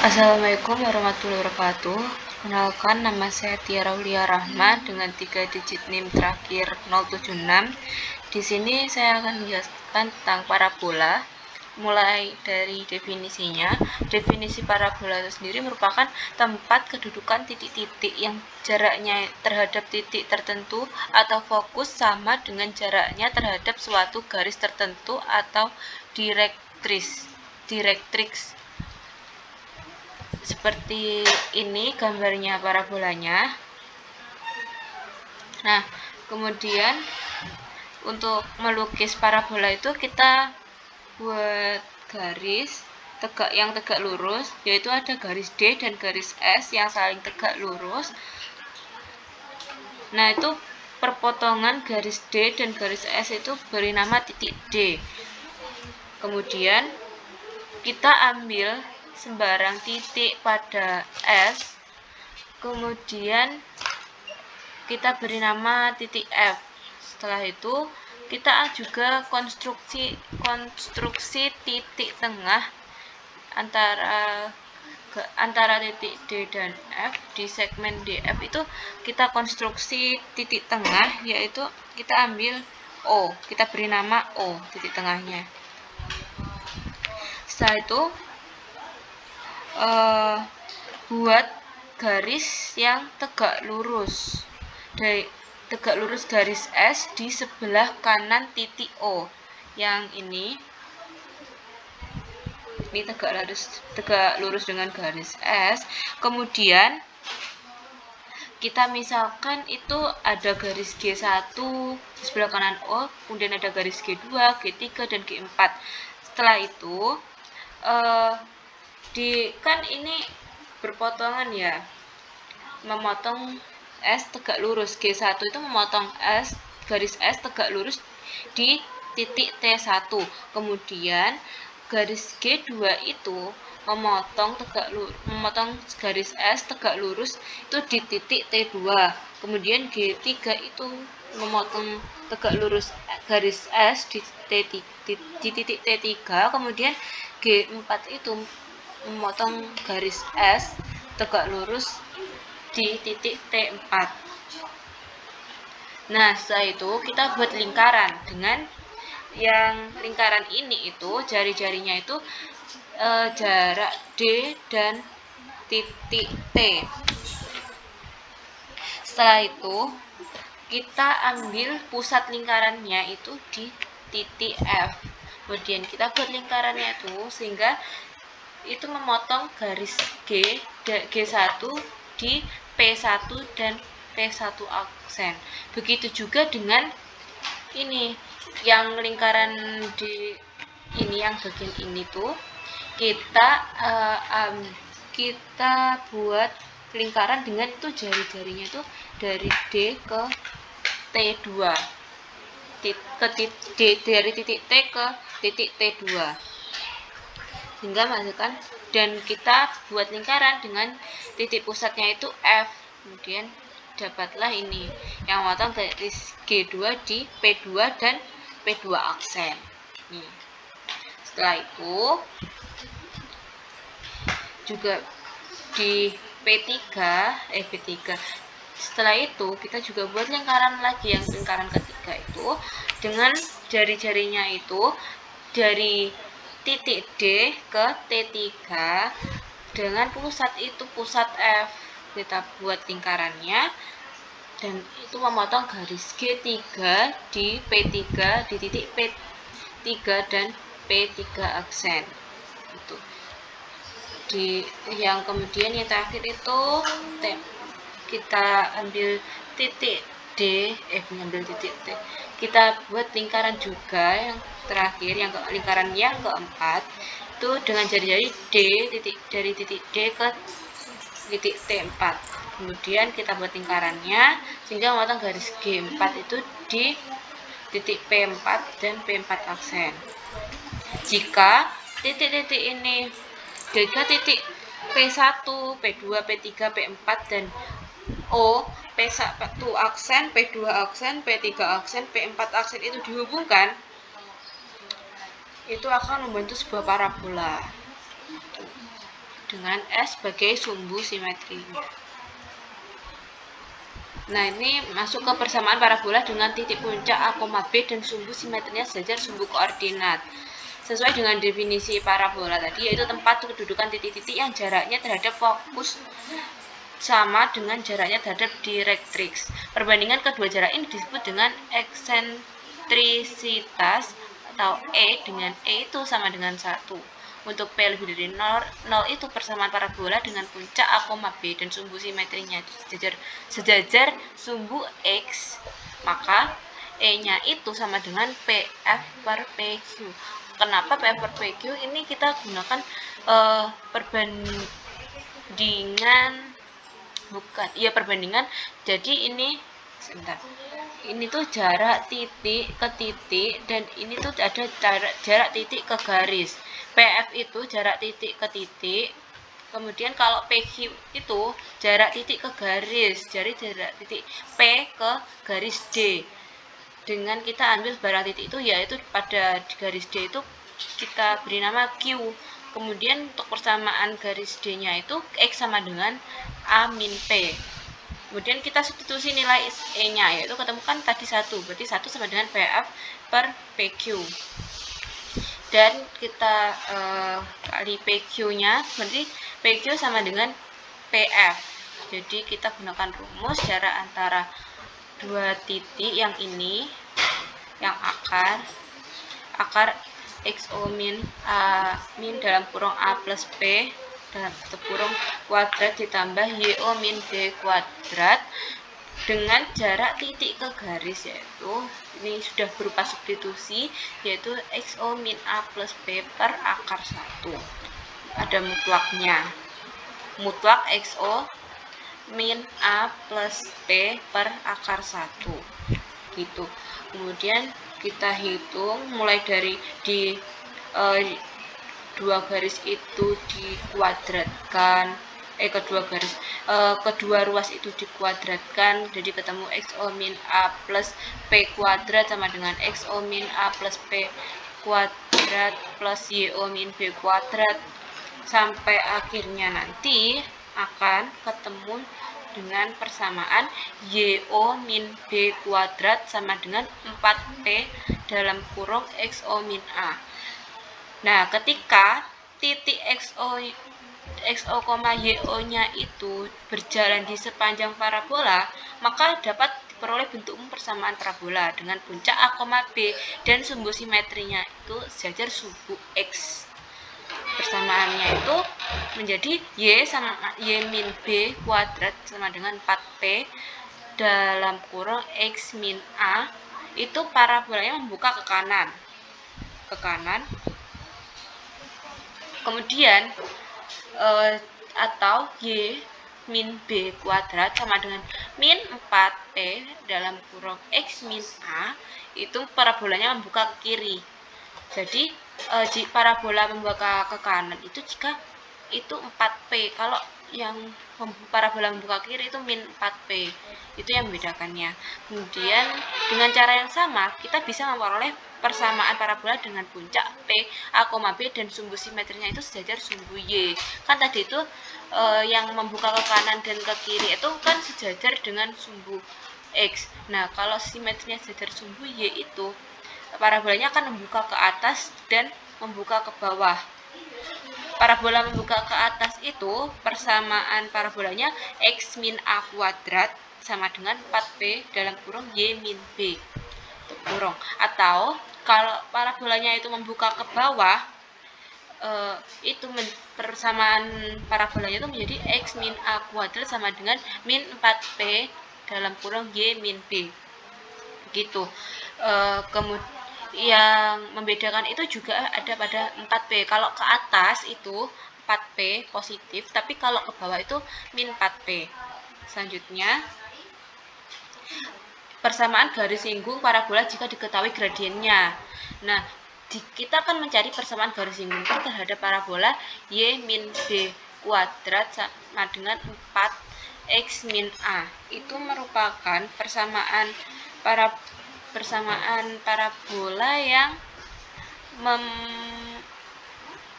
Assalamualaikum warahmatullahi wabarakatuh. Kenalkan, nama saya Tiara Aulia Rahma dengan 3 digit NIM terakhir 076. Di sini saya akan menjelaskan tentang parabola. Mulai dari definisinya. Definisi parabola itu sendiri merupakan tempat kedudukan titik-titik yang jaraknya terhadap titik tertentu atau fokus sama dengan jaraknya terhadap suatu garis tertentu atau direktriks. Seperti ini gambarnya parabolanya. Nah, kemudian untuk melukis parabola itu kita buat garis yang tegak lurus, yaitu ada garis D dan garis S yang saling tegak lurus. Nah, itu perpotongan garis D dan garis S itu beri nama titik D. Kemudian kita ambil sembarang titik pada S, kemudian kita beri nama titik F. Setelah itu kita juga konstruksi titik tengah antara titik D dan F. Di segmen DF itu kita konstruksi titik tengah, yaitu kita ambil O, kita beri nama O titik tengahnya. Setelah itu buat garis yang tegak lurus garis S di sebelah kanan titik O. Yang ini tegak lurus dengan garis S. Kemudian kita misalkan itu ada garis G1 di sebelah kanan O, kemudian ada garis G2, G3 dan G4. Setelah itu kan ini berpotongan ya, memotong S tegak lurus. G1 itu memotong garis S tegak lurus di titik T1. Kemudian garis G2 itu memotong garis S tegak lurus itu di titik T2. Kemudian G3 itu memotong tegak lurus garis S di titik T3. Kemudian G4 itu memotong garis S tegak lurus di titik T4. Nah, setelah itu kita buat lingkaran dengan yang lingkaran ini itu jari-jarinya itu jarak D dan titik T. Setelah itu kita ambil pusat lingkarannya itu di titik F. Kemudian kita buat lingkarannya itu sehingga itu memotong garis G1 di P1 dan P1 aksen. Begitu juga dengan ini yang lingkaran di ini, yang bagian ini tuh kita buat lingkaran dengan itu jari-jarinya itu dari D ke T2, dari titik T ke titik T2 hingga menghasilkan, dan kita buat lingkaran dengan titik pusatnya itu F. Kemudian dapatlah ini yang memotong garis G2 di P2 dan P2 aksen. Nih. Setelah itu juga di P3. Setelah itu kita juga buat lingkaran lagi, yang lingkaran ketiga itu dengan jari-jarinya itu dari titik D ke T3 dengan pusat itu pusat F. Kita buat lingkarannya dan itu memotong garis G3 di P3 di titik P3 dan P3 aksen. Itu. Yang kemudian yang terakhir itu kita ambil titik D, mengambil titik T. Kita buat lingkaran juga yang terakhir, yang lingkaran yang keempat itu dengan jari-jari D, dari titik D ke titik T4. Kemudian kita buat lingkarannya sehingga memotong garis G4 itu di titik P4 dan P4 aksen. Jika titik-titik ini titik P1, P2, P3, P4 dan O, P1 aksen, P2 aksen, P3 aksen, P4 aksen itu dihubungkan, itu akan membentuk sebuah parabola. dengan S sebagai sumbu simetrinya. Nah, ini masuk ke persamaan parabola dengan titik puncak A, B dan sumbu simetrinya sejajar sumbu koordinat. Sesuai dengan definisi parabola tadi, yaitu tempat kedudukan titik-titik yang jaraknya terhadap fokus sama dengan jaraknya terhadap direktrix. Perbandingan kedua jarak ini disebut dengan eksentrisitas atau E dengan E itu sama dengan 1. Untuk P lebih dari 0 itu persamaan parabola dengan puncak A, B dan sumbu simetrinya sejajar sumbu X, maka E-nya itu sama dengan PF per PQ. Kenapa PF per PQ? Ini kita gunakan perbandingan. Jadi ini sebentar. Ini tuh jarak titik ke titik dan ini tuh ada jarak titik ke garis. PF itu jarak titik ke titik. Kemudian kalau PQ itu jarak titik ke garis. Jadi jarak titik P ke garis D. Dengan kita ambil barang titik itu, yaitu pada garis D itu kita beri nama Q. Kemudian untuk persamaan garis D-nya itu X sama dengan A min P. Kemudian kita substitusi nilai E-nya, yaitu ketemukan tadi 1. Berarti 1 sama dengan PF per PQ. Dan kita kali PQ-nya, berarti PQ sama dengan PF. Jadi kita gunakan rumus jarak antara dua titik yang ini, yang akar XO min A min dalam kurung A plus P dalam kurung kuadrat ditambah YO min B kuadrat dengan jarak titik ke garis, yaitu ini sudah berupa substitusi, yaitu XO min A plus B per akar 1. Ada mutlaknya, mutlak XO min A plus B per akar 1 gitu. Kemudian kita hitung mulai dari di dua garis itu dikuadratkan, kedua ruas itu dikuadratkan, jadi ketemu XO min A plus P kuadrat sama dengan XO min A plus P kuadrat plus YO min B kuadrat, sampai akhirnya nanti akan ketemu dengan persamaan YO min B kuadrat sama dengan 4P dalam kurung XO min A. Nah, ketika titik XO, YO-nya itu berjalan di sepanjang parabola, maka dapat diperoleh bentuk umum persamaan parabola dengan puncak A, B dan sumbu simetrinya itu sejajar sumbu X. Persamaannya itu menjadi Y sama Y min B kuadrat sama dengan 4P dalam kurung X min A. Itu parabolanya membuka ke kanan. Kemudian atau Y min B kuadrat sama dengan min 4P dalam kurung X min A, itu parabolanya membuka ke kiri. Jadi parabola membuka ke kanan itu jika itu 4P. Kalau yang parabola membuka ke kiri itu min 4P. Itu yang membedakannya. Kemudian dengan cara yang sama kita bisa memperoleh persamaan parabola dengan puncak P, A, B dan sumbu simetrinya itu sejajar sumbu Y. Kan tadi itu yang membuka ke kanan dan ke kiri itu kan sejajar dengan sumbu X. Nah, kalau simetrinya sejajar sumbu Y itu parabolanya akan membuka ke atas dan membuka ke bawah. Parabola membuka ke atas itu persamaan parabolanya X min A kuadrat sama dengan 4P dalam kurung Y min B kurung. Atau kalau parabolanya itu membuka ke bawah, itu persamaan parabolanya itu menjadi X min A kuadrat sama dengan min 4P dalam kurung Y min B. Begitu. Kemudian yang membedakan itu juga ada pada 4P. Kalau ke atas itu 4P positif, tapi kalau ke bawah itu min 4P. Selanjutnya, persamaan garis singgung parabola jika diketahui gradiennya. Nah, kita akan mencari persamaan garis singgung terhadap parabola Y min B kuadrat sama dengan 4X min A. Itu merupakan persamaan parabola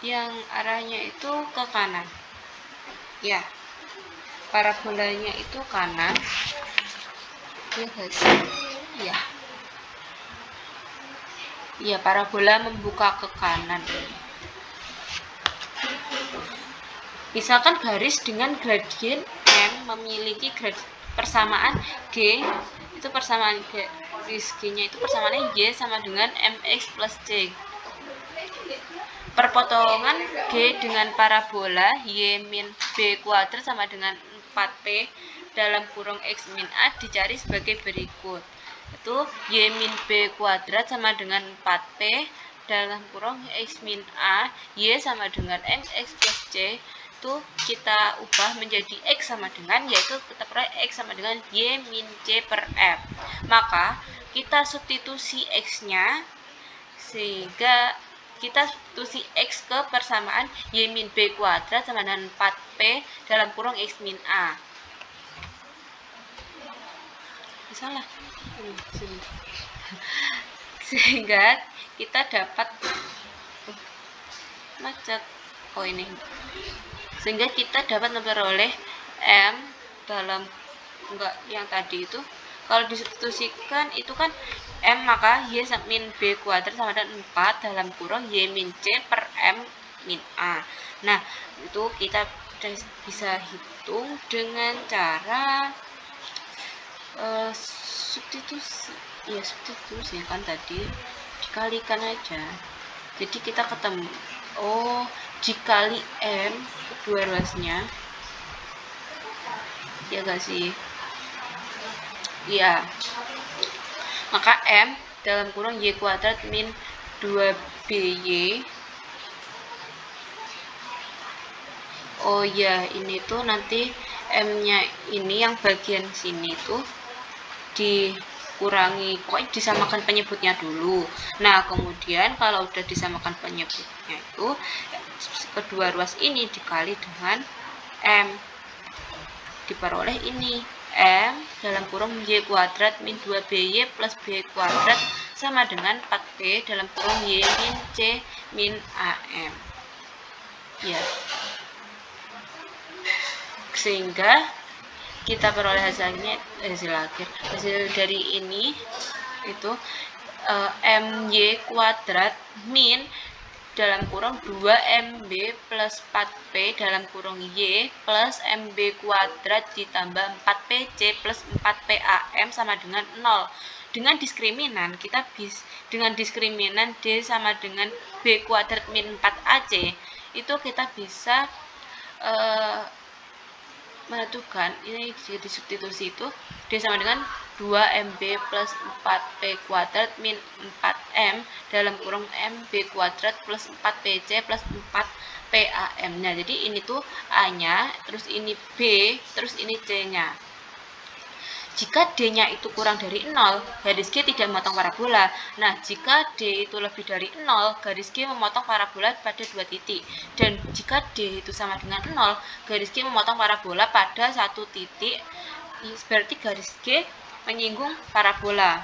yang arahnya itu ke kanan. Ya, parabolanya itu kanan. Ya guys. Ya. Ya, parabola membuka ke kanan. Misalkan garis dengan gradien M memiliki persamaan G, itu persamaan garis G-nya itu persamaannya Y sama dengan MX plus C. Perpotongan G dengan parabola Y min B kuadrat sama dengan 4P dalam kurung X min A dicari sebagai berikut. Itu Y min B kuadrat sama dengan 4P dalam kurung X min A, Y sama dengan MX plus C. Itu kita ubah menjadi X sama dengan, yaitu kita peroleh X sama dengan Y min C per M. Maka kita substitusi X-nya sehingga kita substitusi X ke persamaan Y min B kuadrat sama dengan 4P dalam kurung X min A. Salah. Sehingga kita dapat macet. Oh ini. Sehingga kita dapat memperoleh M dalam enggak yang tadi itu. Kalau disubstitusikan itu kan M, maka Y min B kuadrat sama dengan 4 dalam kurung Y min C per M min A. Nah, itu kita bisa hitung dengan cara substitusi. Ya, substitusi kan tadi dikalikan aja. Jadi kita ketemu, oh, dikali M kedua ruasnya. Ya gak sih? Iya. Maka M dalam kurung Y kuadrat min 2BY. Oh ya, ini tuh nanti M-nya ini yang bagian sini tuh dikurangi, pokoknya disamakan penyebutnya dulu. Nah, kemudian kalau udah disamakan penyebutnya itu, kedua ruas ini dikali dengan M. Diperoleh ini M dalam kurung Y kuadrat min 2BY plus B kuadrat sama dengan 4B dalam kurung Y min C min AM. Ya. Sehingga kita peroleh hasilnya, hasil dari ini itu MY kuadrat min dalam kurung 2MB plus 4P dalam kurung Y plus MB kuadrat ditambah 4PC plus 4PAM sama dengan 0. Dengan diskriminan, kita dengan diskriminan D sama dengan B kuadrat min 4AC, itu kita bisa menentukan ini jadi substitusi itu D sama dengan 2MB plus 4P kuadrat min 4M dalam kurung MB kuadrat plus 4PC plus 4PAM. Nah, jadi ini tuh A-nya, terus ini B, terus ini C-nya. Jika D-nya itu kurang dari 0, garis G tidak memotong parabola. Nah, jika D itu lebih dari 0, garis G memotong parabola pada 2 titik. Dan jika D itu sama dengan 0, garis G memotong parabola pada 1 titik. Berarti garis G menyinggung parabola.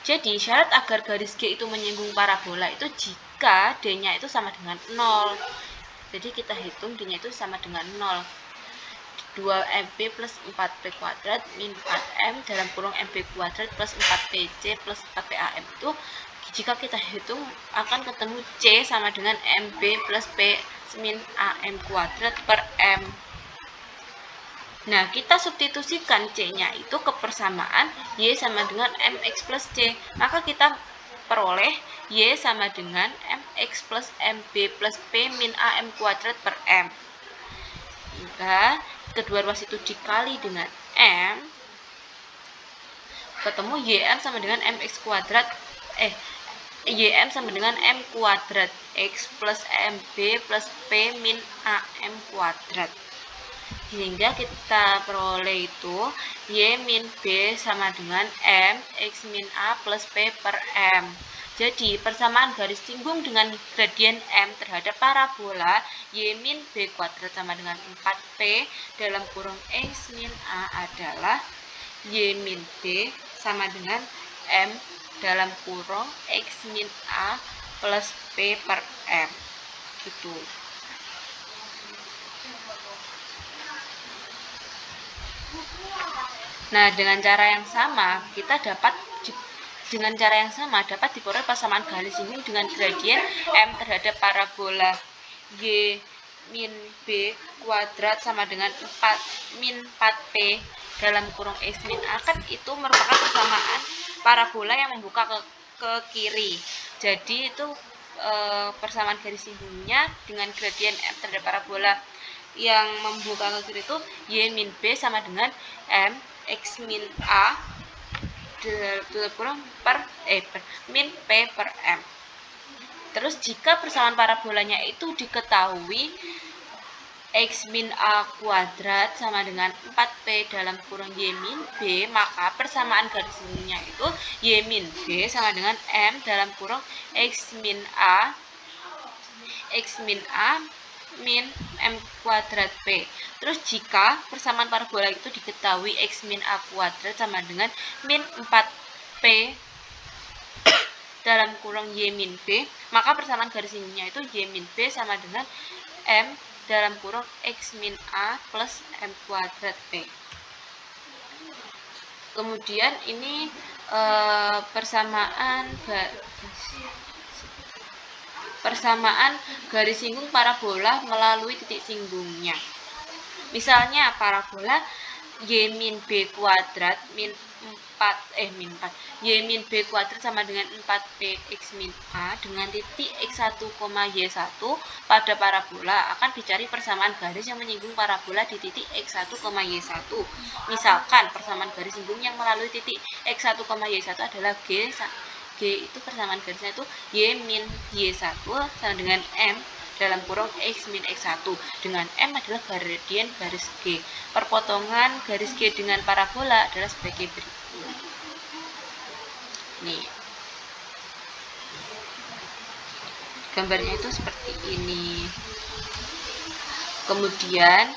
Jadi, syarat agar garis G itu menyinggung parabola itu jika D-nya itu sama dengan 0. Jadi, kita hitung D-nya itu sama dengan 0. 2MB plus 4P kuadrat min 4M dalam kurung MB kuadrat plus 4PC plus 4PAM itu jika kita hitung akan ketemu C sama dengan MB plus P min AM kuadrat per M. Nah, kita substitusikan C-nya itu ke persamaan Y sama dengan MX plus C. Maka kita peroleh Y sama dengan MX plus MB plus P min AM kuadrat per M. Jika kedua ruas itu dikali dengan M, ketemu YM sama dengan MX kuadrat, YM sama dengan M kuadrat X plus MB plus P min AM kuadrat. Sehingga kita peroleh itu Y min B sama dengan M X min A plus P per M. Jadi, persamaan garis singgung dengan gradien M terhadap parabola Y min B kuadrat sama dengan 4P dalam kurung X min A adalah Y min B sama dengan M dalam kurung X min A plus P per M. Gitu. Nah, dengan cara yang sama dapat diperoleh persamaan garis singgung dengan gradien M terhadap parabola Y min B kuadrat sama dengan 4 min 4P dalam kurung X min A. Kan itu merupakan persamaan parabola yang membuka ke kiri. Jadi itu persamaan garis singgungnya dengan gradien M terhadap parabola yang membuka ke kiri itu Y min B sama dengan M X min A kurang min P per M. Terus jika persamaan parabolanya itu diketahui X min A kuadrat sama dengan 4P dalam kurung Y min B, maka persamaan garis singgungnya itu Y min B sama dengan M dalam kurung X min A min M kuadrat P. Terus jika persamaan parabola itu diketahui X min A kuadrat sama dengan min 4P dalam kurung Y min B, maka persamaan garis singgungnya itu Y min B sama dengan M dalam kurung X min A plus M kuadrat P. Kemudian ini persamaan garis singgung parabola melalui titik singgungnya. Misalnya parabola Y min B kuadrat min 4 Y min B kuadrat sama dengan 4P X min A dengan titik X1, Y1 pada parabola akan dicari persamaan garis yang menyinggung parabola di titik X1, Y1. Misalkan persamaan garis singgung yang melalui titik X1, Y1 adalah G itu persamaan garisnya itu Y min Y1 sama dengan M dalam kurung X min X1, dengan M adalah gradien garis G. Perpotongan garis G dengan parabola adalah sebagai berikut. Nih, gambarnya itu seperti ini. Kemudian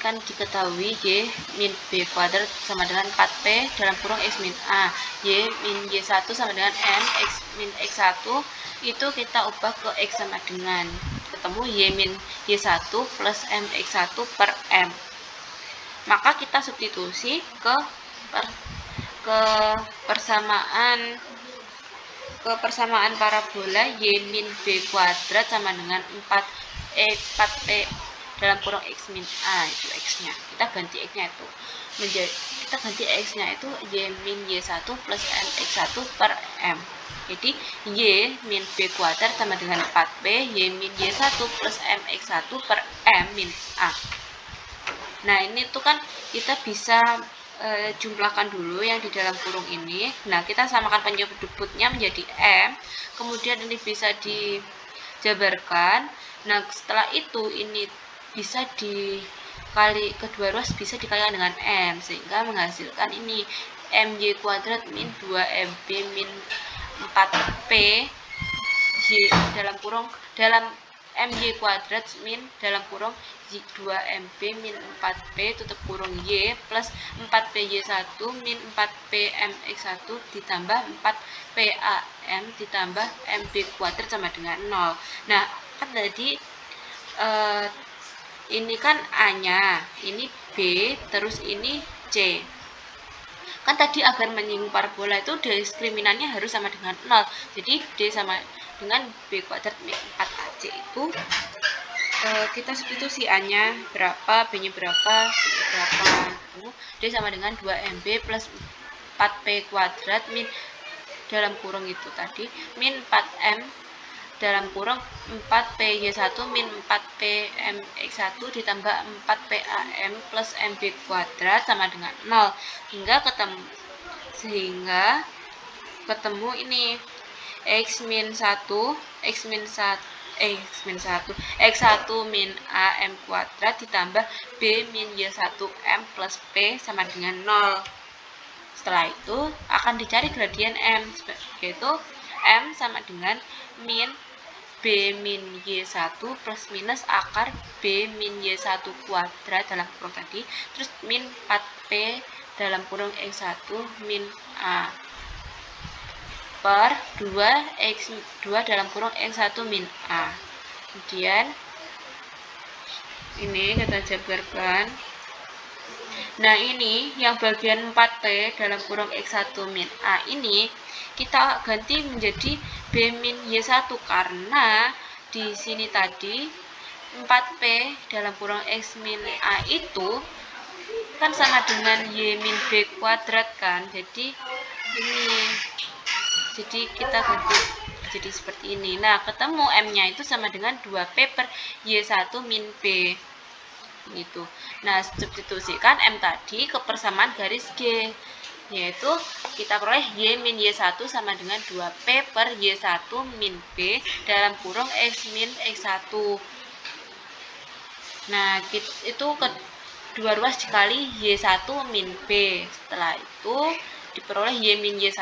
kan diketahui Y min B kuadrat sama dengan 4P dalam kurung X min A. Y min Y1 sama dengan M X min X1 itu kita ubah ke X sama dengan ketemu Y min Y1 plus M X1 per M. Maka kita substitusi ke persamaan parabola Y min B kuadrat sama dengan 4P dalam kurung X min A, itu X-nya. Kita ganti X-nya itu Y min Y1 plus M X1 per M. Jadi Y min B kuadrat sama dengan 4P Y min Y1 plus M X1 per M min A. Nah, ini tuh kan kita bisa jumlahkan dulu yang di dalam kurung ini. Nah, kita samakan penyebutnya menjadi M. Kemudian ini bisa dijabarkan. Nah, setelah itu ini bisa dikali kedua ruas bisa dikalikan dengan M sehingga menghasilkan ini MY kuadrat min 2MB min 4P Y dalam MY kuadrat min dalam kurung 2MB min 4P tutup kurung Y plus 4PY1 min 4P MX1 ditambah 4PAM ditambah MB kuadrat sama dengan 0. Nah, kan tadi ini kan A-nya, ini B, terus ini C. Kan tadi agar menyinggung parabola itu diskriminannya harus sama dengan 0. Jadi D sama dengan B kuadrat min 4AC itu kita substitusi A-nya berapa, B-nya berapa, C-nya berapa. D sama dengan 2MB plus 4P kuadrat min dalam kurung itu tadi min 4M dalam kurung 4PY1 min 4PMX1 ditambah 4PAM plus MB kuadrat sama dengan 0 sehingga ketemu ini X min 1 X1 min AM kuadrat ditambah B min Y1M plus P sama dengan 0. Setelah itu akan dicari gradien M, yaitu M sama dengan min B min Y1 plus minus akar B min Y1 kuadrat dalam kurung tadi, terus min 4P dalam kurung X1 min A per 2X2 dalam kurung X1 min A. Kemudian Ini kita jabarkan. Nah, ini yang bagian 4P dalam kurung X1 min A ini kita ganti menjadi B min Y1 karena di sini tadi 4P dalam kurung X min A itu kan sama dengan Y min B kuadrat kan. Jadi ini, jadi kita ganti jadi seperti ini. Nah, ketemu M-nya itu sama dengan 2P per Y1 min B gitu. Nah, substitusikan M tadi ke persamaan garis G, yaitu kita peroleh Y min Y1 sama dengan 2P per Y1 min B dalam kurung X min X1. Nah, itu kedua ruas dikali Y1 min B. Setelah itu diperoleh Y min Y1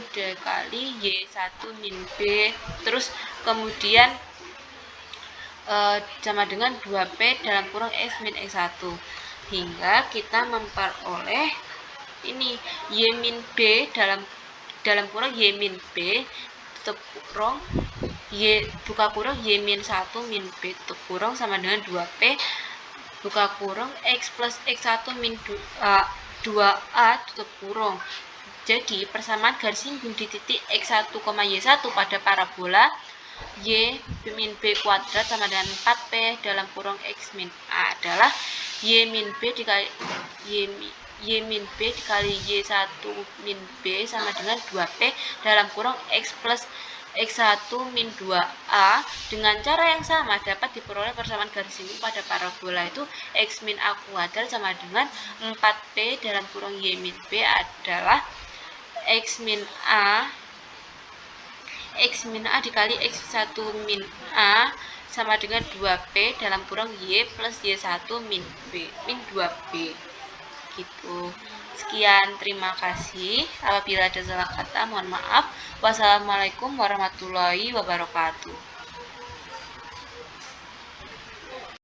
dikali Y1 min B, terus kemudian sama dengan 2P dalam kurung X min X1, hingga kita memperoleh ini Y min B dalam kurung Y min B tutup kurung Y buka kurung Y min 1 min B tutup kurung sama dengan 2P buka kurung X plus X1 min 2A tutup kurung. Jadi persamaan garis singgung di titik X1, Y1 pada parabola Y min B kuadrat sama dengan 4P dalam kurung X min A adalah Y min B dikali Y1 min B sama dengan 2P dalam kurung X plus X1 min 2A. Dengan cara yang sama dapat diperoleh persamaan garis singgung pada parabola itu X min A kuadrat sama dengan 4P dalam kurung Y min B adalah X min A dikali X1 min A sama dengan 2P dalam kurung Y plus Y1 min 2B gitu. Sekian, terima kasih. Apabila ada salah kata mohon maaf. Wassalamualaikum warahmatullahi wabarakatuh.